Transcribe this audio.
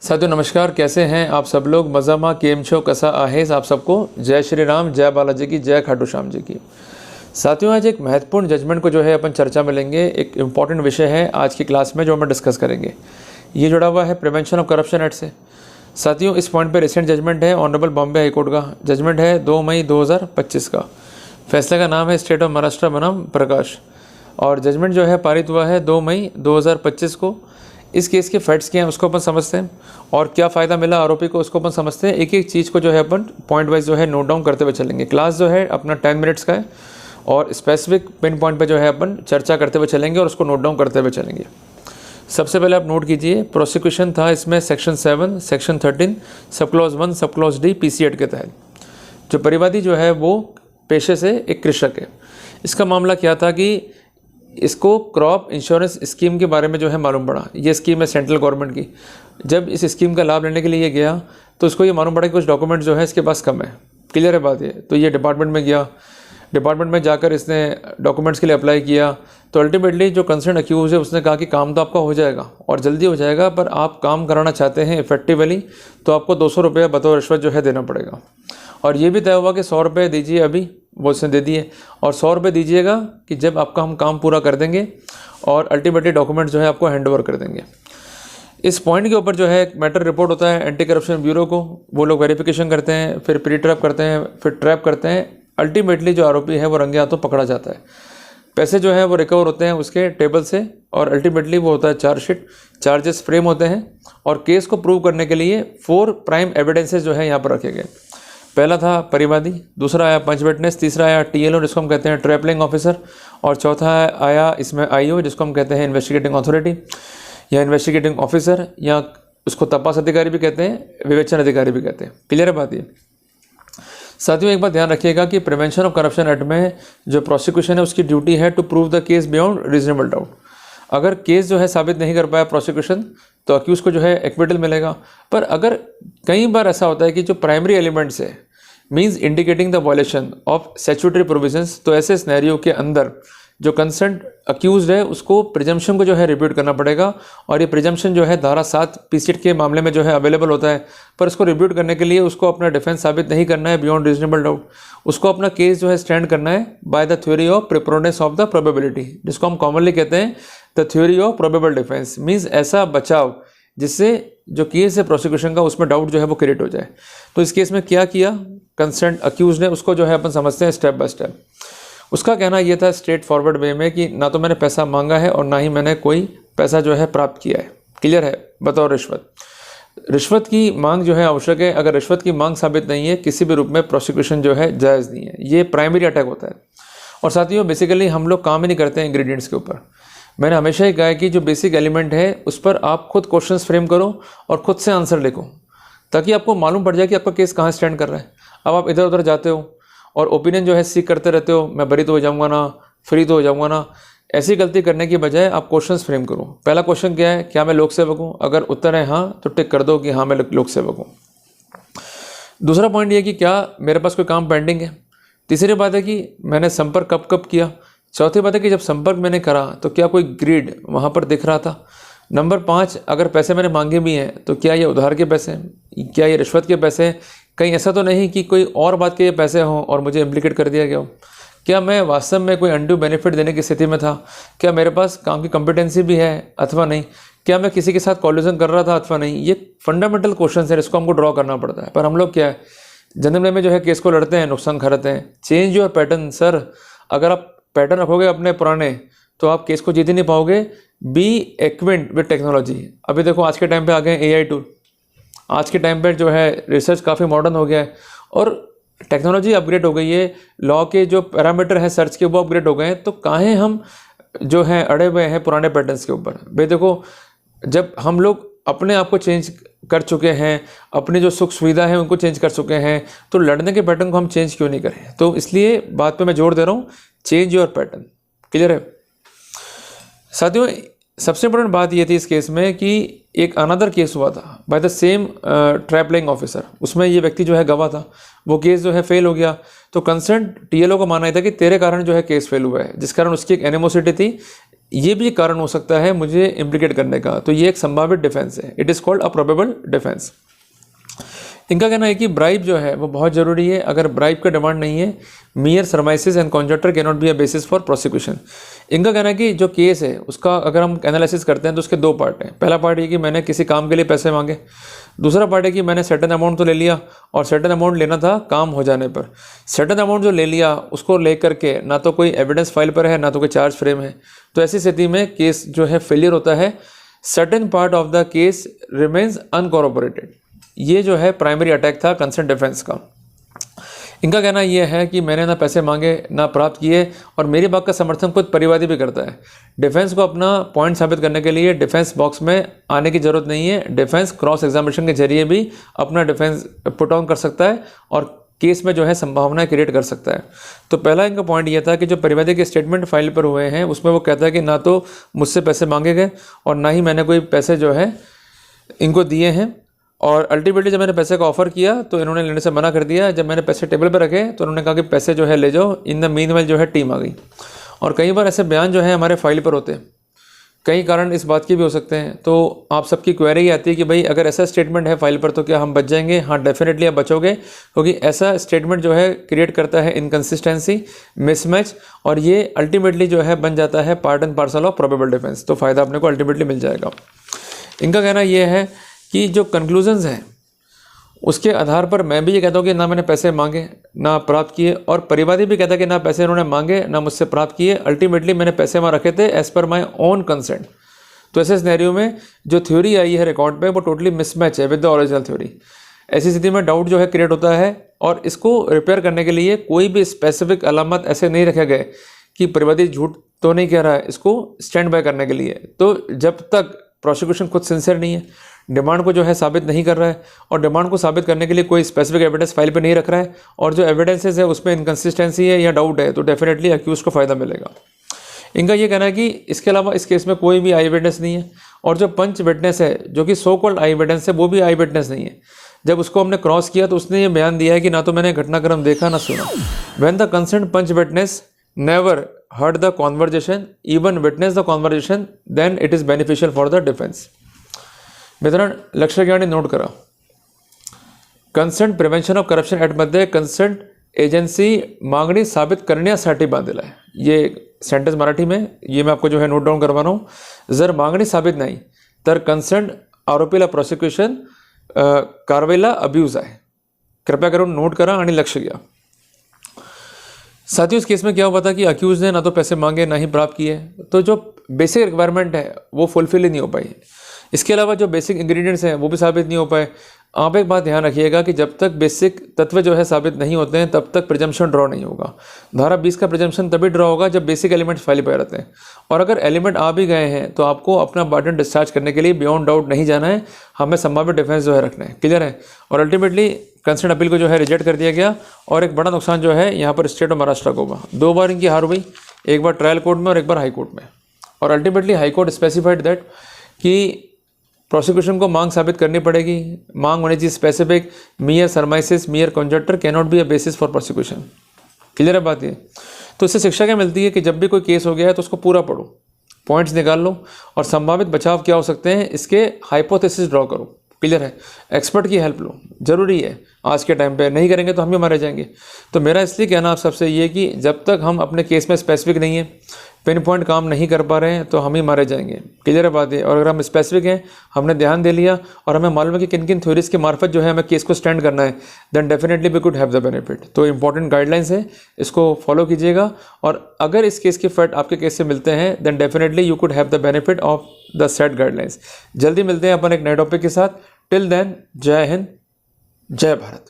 साथियों नमस्कार, कैसे हैं आप सब लोग। मज़ामा केम छो कसा आहेज आप सबको। जय श्री राम, जय बालाजी की, जय खाटू श्याम जी की। साथियों आज एक महत्वपूर्ण जजमेंट को जो है अपन चर्चा में लेंगे। एक इम्पॉर्टेंट विषय है आज की क्लास में जो हम डिस्कस करेंगे। ये जुड़ा हुआ है प्रिवेंशन ऑफ करप्शन एक्ट से। साथियों इस पॉइंट पर रिसेंट जजमेंट है ऑनरेबल बॉम्बे हाईकोर्ट का। जजमेंट है 2 मई 2025 का। फैसले का नाम है स्टेट ऑफ महाराष्ट्र बनाम प्रकाश, और जजमेंट जो है पारित हुआ है 2 मई 2025 को। इस केस के फैक्ट्स क्या हैं उसको अपन समझते हैं, और क्या फ़ायदा मिला आरोपी को उसको अपन समझते हैं। एक एक चीज़ को जो है अपन पॉइंट वाइज जो है नोट डाउन करते हुए चलेंगे। क्लास जो है अपना 10 मिनट्स का है, और स्पेसिफिक पिन पॉइंट पे जो है अपन चर्चा करते हुए चलेंगे और उसको नोट डाउन करते हुए चलेंगे। सबसे पहले आप नोट कीजिए, प्रोसिक्यूशन था इसमें section 7, section 13, sub clause 1, sub clause D PC act के तहत। जो परिवादी जो है वो पेशे से एक कृषक है। इसका मामला क्या था कि इसको क्रॉप इंश्योरेंस स्कीम के बारे में जो है मालूम पड़ा। ये स्कीम है सेंट्रल गवर्नमेंट की। जब इस स्कीम का लाभ लेने के लिए गया तो उसको ये मालूम पड़ा कि कुछ डॉक्यूमेंट जो है इसके पास कम है। क्लियर है बात ये। तो ये डिपार्टमेंट में गया, डिपार्टमेंट में जाकर इसने डॉक्यूमेंट्स के लिए अप्लाई किया। तो अल्टीमेटली जो कंसर्न अक्यूज है उसने कहा कि काम तो आपका हो जाएगा और जल्दी हो जाएगा, पर आप काम कराना चाहते हैं इफेक्टिवली तो आपको 200 रुपये बतौर रिश्वत जो है देना पड़ेगा। और ये भी तय हुआ कि 100 रुपये दीजिए, अभी वो उसने दे दिए, और 100 रुपये दीजिएगा कि जब आपका हम काम पूरा कर देंगे और अल्टीमेटली डॉक्यूमेंट जो है आपको हैंड ओवर कर देंगे। इस पॉइंट के ऊपर जो है एक मैटर रिपोर्ट होता है एंटी करप्शन ब्यूरो को। वो लोग वेरिफिकेशन करते हैं, फिर प्री ट्रैप करते हैं, फिर ट्रैप करते हैं। अल्टीमेटली जो आरोपी है वो रंगे हाथों पकड़ा जाता है। पैसे जो है वो रिकवर होते हैं उसके टेबल से, और अल्टीमेटली वो होता है चार्जशीट। चार्जेस फ्रेम होते हैं, और केस को प्रूव करने के लिए 4 प्राइम एविडेंसेस जो है यहाँ पर रखे गए। पहला था परिवादी, दूसरा आया पंच विटनेस, तीसरा आया टीएलओ जिसको हम कहते हैं ट्रैपलिंग ऑफिसर, और चौथा आया इसमें आईओ जिसको हम कहते हैं इन्वेस्टिगेटिंग अथॉरिटी या इन्वेस्टिगेटिंग ऑफिसर, या उसको तपास अधिकारी भी कहते हैं, विवेचन अधिकारी भी कहते हैं। क्लियर है बात ये। साथियों एक बात ध्यान रखिएगा कि प्रिवेंशन ऑफ करप्शन एक्ट में जो प्रोसिक्यूशन है उसकी ड्यूटी है to prove the case beyond reasonable doubt. अगर केस जो है साबित नहीं कर पाया प्रोसिक्यूशन तो अक्यूज को जो है एक्विटल मिलेगा। पर अगर कई बार ऐसा होता है कि जो प्राइमरी एलिमेंट्स है means indicating the violation of statutory provisions, तो ऐसे सिनेरियो के अंदर जो कंसर्न अक्यूज्ड है उसको प्रिजम्पशन को जो है रिब्यूट करना पड़ेगा। और ये प्रिजम्पशन जो है धारा 7 पीसीएट के मामले में जो है अवेलेबल होता है, पर उसको रिब्यूट करने के लिए उसको अपना डिफेंस साबित नहीं करना है बियॉन्ड रीजनेबल डाउट। उसको अपना केस जो है स्टैंड करना है by the theory of preponderance of the probability, जिसको हम कॉमनली कहते हैं the theory of probable defence. Means ऐसा बचाव जिससे जो केस है प्रोसिक्यूशन का उसमें डाउट जो है वो क्रिएट हो जाए। तो इस केस में क्या किया कंसर्न अक्यूज ने, उसको जो है अपन समझते हैं स्टेप बाय स्टेप। उसका कहना यह था स्ट्रेट फॉरवर्ड वे में कि ना तो मैंने पैसा मांगा है और ना ही मैंने कोई पैसा जो है प्राप्त किया है। क्लियर है। बतौर रिश्वत, रिश्वत की मांग जो है आवश्यक है। अगर रिश्वत की मांग साबित नहीं है किसी भी रूप में प्रोसिक्यूशन जो है जायज़ नहीं है। ये प्राइमरी अटैक होता है। और साथियों बेसिकली हम लोग काम ही नहीं करते हैं इंग्रेडिएंट्स के ऊपर। मैंने हमेशा ही कहा है कि जो बेसिक एलिमेंट है उस पर आप खुद क्वेश्चंस फ्रेम करो और खुद से आंसर लिखो, ताकि आपको मालूम पड़ जाए कि आपका केस कहाँ स्टैंड कर रहा है। अब आप इधर उधर जाते हो और ओपिनियन जो है सीख करते रहते हो, मैं बरी तो हो जाऊंगा ना, फ्री तो हो जाऊंगा ना। ऐसी गलती करने की बजाय आप क्वेश्चंस फ्रेम करो। पहला क्वेश्चन क्या है, क्या मैं लोक सेवक हूँ? अगर उत्तर है हाँ तो टिक कर दो कि हाँ मैं लोक सेवक हूँ। दूसरा पॉइंट ये कि क्या मेरे पास कोई काम पेंडिंग है। तीसरी बात है कि मैंने संपर्क कब कब किया। चौथी बात है कि जब संपर्क मैंने करा तो क्या कोई ग्रीड वहाँ पर दिख रहा था। नंबर 5, अगर पैसे मैंने मांगे भी हैं तो क्या ये उधार के पैसे हैं, क्या ये रिश्वत के पैसे हैं? कहीं ऐसा तो नहीं कि कोई और बात के ये पैसे हों और मुझे इम्प्लीकेट कर दिया गया हो। क्या मैं वास्तव में कोई अनड्यू बेनिफिट देने की स्थिति में था? क्या मेरे पास काम की कॉम्पिटेंसी भी है अथवा नहीं? क्या मैं किसी के साथ कॉल्यूजन कर रहा था अथवा नहीं? ये फंडामेंटल क्वेश्चन है, इसको हमको ड्रॉ करना पड़ता है। पर हम लोग क्या है जनरल में जो है केस को लड़ते हैं, नुकसान खरीदते हैं। Change your pattern sir. अगर आप पैटर्न रखोगे अपने पुराने तो आप केस को जीत ही नहीं पाओगे। Be acquaint with technology. अभी देखो आज के टाइम पे आ गए एआई टूल। आज के टाइम पे जो है रिसर्च काफ़ी मॉडर्न हो गया है और टेक्नोलॉजी अपग्रेड हो गई है। लॉ के जो पैरामीटर हैं सर्च के वो अपग्रेड हो गए हैं। तो काहे हम जो हैं अड़े हुए हैं पुराने पैटर्न्स के ऊपर। भाई देखो, जब हम लोग अपने आप को चेंज कर चुके हैं, अपनी जो सुख सुविधा है उनको चेंज कर चुके हैं, तो लड़ने के पैटर्न को हम चेंज क्यों नहीं करें। तो इसलिए बात पे मैं जोर दे रहा हूँ, चेंज योर पैटर्न। क्लियर है साथियों। सबसे इंपॉर्टेंट बात ये थी इस केस में कि एक अनदर केस हुआ था बाय द सेम ट्रैपलिंग ऑफिसर। उसमें ये व्यक्ति जो है गवाह था। वो केस जो है फेल हो गया। तो कंसर्न टीएलओ को माना था कि तेरे कारण जो है केस फेल हुआ है, जिस कारण उसकी एक एनिमोसिटी थी ये भी कारण हो सकता है मुझे इम्प्लीकेट करने का, तो ये एक संभावित डिफेंस है। It is called a probable defence. इनका कहना है कि ब्राइब जो है वो बहुत ज़रूरी है। अगर ब्राइब का डिमांड नहीं है, mere surmises and conjecture can not be a basis for prosecution. इनका कहना है कि जो केस है उसका अगर हम एनालिसिस करते हैं तो उसके दो पार्ट हैं। पहला पार्ट ये कि मैंने किसी काम के लिए पैसे मांगे, दूसरा पार्ट है कि मैंने सर्टेन अमाउंट तो ले लिया और सर्टेन अमाउंट लेना था काम हो जाने पर। सर्टेन अमाउंट जो ले लिया उसको लेकर के ना तो कोई एविडेंस फाइल पर है ना तो कोई चार्ज फ्रेम है, तो ऐसी स्थिति में केस जो है फेलियर होता है। Certain part of the case remains uncorroborated. ये जो है प्राइमरी अटैक था कंसेंट डिफेंस का। इनका कहना यह है कि मैंने ना पैसे मांगे ना प्राप्त किए, और मेरी बात का समर्थन खुद परिवादी भी करता है। डिफेंस को अपना पॉइंट साबित करने के लिए डिफेंस बॉक्स में आने की ज़रूरत नहीं है। डिफेंस क्रॉस एग्जामिनेशन के जरिए भी अपना डिफेंस पुट ऑन कर सकता है और केस में जो है संभावना क्रिएट कर सकता है। तो पहला इनका पॉइंट ये था कि जो परिवादी के स्टेटमेंट फाइल पर हुए हैं उसमें वो कहता है कि ना तो मुझसे पैसे मांगे गए और ना ही मैंने कोई पैसे जो है इनको दिए हैं, और अल्टीमेटली जब मैंने पैसे का ऑफर किया तो इन्होंने लेने से मना कर दिया। जब मैंने पैसे टेबल पर रखे तो उन्होंने कहा कि पैसे जो है ले जाओ। इन द मीनवाइल जो है टीम आ गई। और कई बार ऐसे बयान जो है हमारे फाइल पर होते हैं, कई कारण इस बात के भी हो सकते हैं। तो आप सबकी क्वेरी आती है कि भाई अगर ऐसा स्टेटमेंट है फाइल पर तो क्या हम बच जाएंगे? हाँ, डेफिनेटली आप बचोगे, क्योंकि ऐसा स्टेटमेंट जो है क्रिएट करता है इनकन्सिस्टेंसी, मिसमैच, और ये अल्टीमेटली जो है बन जाता है part and parcel of probable defence. तो फ़ायदा अपने को अल्टीमेटली मिल जाएगा। इनका कहना यह है कि जो कंक्लूजन्स हैं उसके आधार पर मैं भी ये कहता हूँ कि ना मैंने पैसे मांगे ना प्राप्त किए, और परिवादी भी कहता है कि ना पैसे इन्होंने मांगे ना मुझसे प्राप्त किए, अल्टीमेटली मैंने पैसे वहाँ रखे थे as per my own consent. तो ऐसे सिनेरियो में जो थ्योरी आई है रिकॉर्ड पे वो टोटली मिसमैच है विद द ओरिजिनल थ्योरी। ऐसी स्थिति में डाउट जो है क्रिएट होता है, और इसको रिपेयर करने के लिए कोई भी स्पेसिफिक अलामत ऐसे नहीं रखे गए कि परिवादी झूठ तो नहीं कह रहा है, इसको स्टैंड बाय करने के लिए। तो जब तक प्रोसिक्यूशन खुद सिंसियर नहीं है, डिमांड को जो है साबित नहीं कर रहा है, और डिमांड को साबित करने के लिए कोई स्पेसिफिक एविडेंस फाइल पे नहीं रख रहा है, और जो एविडेंसेस है उसमें इनकन्सिस्टेंसी है या डाउट है, तो डेफिनेटली अक्यूज को फ़ायदा मिलेगा। इनका ये कहना है कि इसके अलावा इस केस में कोई भी आई विटनेस नहीं है, और जो पंच विटनेस है जो कि सो कॉल्ड आई विटनेस है वो भी आई विटनेस नहीं है। जब उसको हमने क्रॉस किया तो उसने ये बयान दिया है कि ना तो मैंने घटनाक्रम देखा ना सुना। When the concerned panch witness never heard the conversation, even witness the conversation, then it is beneficial for the defense. मित्रांनो, लक्षात घ्या आणि नोट करा, कन्सेंट प्रिव्हेंशन ऑफ करप्शन ॲक्टमध्ये कन्सेंट एजन्सी मागणी साबित करण्यासाठी बांधलेला आहे। ये सेंटेंस मराठी में ये मैं आपको जो है नोट डाउन करवा रहा हूँ। जर मागणी साबित नाही तर कन्सेंट आरोपीला प्रोसिक्युशन कारवाईला अब्यूज आहे। कृपया करून नोट करा आणि लक्ष घ्या। साथियों, इस केस में क्या हुआ था कि अक्यूज ने ना तो पैसे मांगे ना ही प्राप्त किए, तो जो बेसिक रिक्वायरमेंट है वो फुलफिल ही नहीं हो पाई। इसके अलावा जो बेसिक इंग्रेडिएंट्स हैं वो भी साबित नहीं हो पाए। आप एक बात ध्यान रखिएगा कि जब तक बेसिक तत्व जो है साबित नहीं होते हैं तब तक प्रिजम्पशन ड्रॉ नहीं होगा। धारा 20 का प्रिजम्पशन तभी ड्रॉ होगा जब बेसिक एलिमेंट्स फाइल पर रहते हैं, और अगर एलिमेंट आ भी गए हैं तो आपको अपना बर्डन डिस्चार्ज करने के लिए बियॉन्ड डाउट नहीं जाना है, हमें संभावित डिफेंस जो है रखना है। क्लियर है? और अल्टीमेटली कंसेंट अपील को जो है रिजेक्ट कर दिया गया, और एक बड़ा नुकसान जो है यहाँ पर स्टेट ऑफ महाराष्ट्र को हुआ। 2 बार इनकी हार हुई, एक बार ट्रायल कोर्ट में और एक बार हाई कोर्ट में। और ultimately high court specified that कि प्रोसिक्यूशन को मांग साबित करनी पड़ेगी। मांग होनी चाहिए specific, mere surmises, mere conjecture can not be a basis for prosecution. Clear है बात ये? तो इससे शिक्षा क्या मिलती है कि जब भी कोई केस हो गया है तो उसको पूरा पढ़ो, पॉइंट्स निकाल लो, और संभावित बचाव क्या हो सकते हैं इसके हाइपोथेसिस ड्रॉ करो। क्लियर है? एक्सपर्ट की हेल्प लो, जरूरी है आज के टाइम पे। नहीं करेंगे तो हम भी मारे जाएंगे। तो मेरा इसलिए कहना आप सबसे ये कि जब तक हम अपने केस में स्पेसिफिक नहीं है, पिन पॉइंट काम नहीं कर पा रहे हैं, तो हम ही मारे जाएंगे। क्लियर है बात है? और अगर हम स्पेसिफिक हैं, हमने ध्यान दे लिया और हमें मालूम है कि किन किन थ्योरीज के मार्फत जो है हमें केस को स्टैंड करना है, then definitely we could have the benefit. तो इंपॉर्टेंट गाइडलाइंस है, इसको फॉलो कीजिएगा, और अगर इस केस के फैक्ट आपके केस से मिलते हैं then definitely you could have the benefit of the set guidelines. जल्दी मिलते हैं अपन एक नए टॉपिक के साथ। टिल देन, जय हिंद, जय भारत।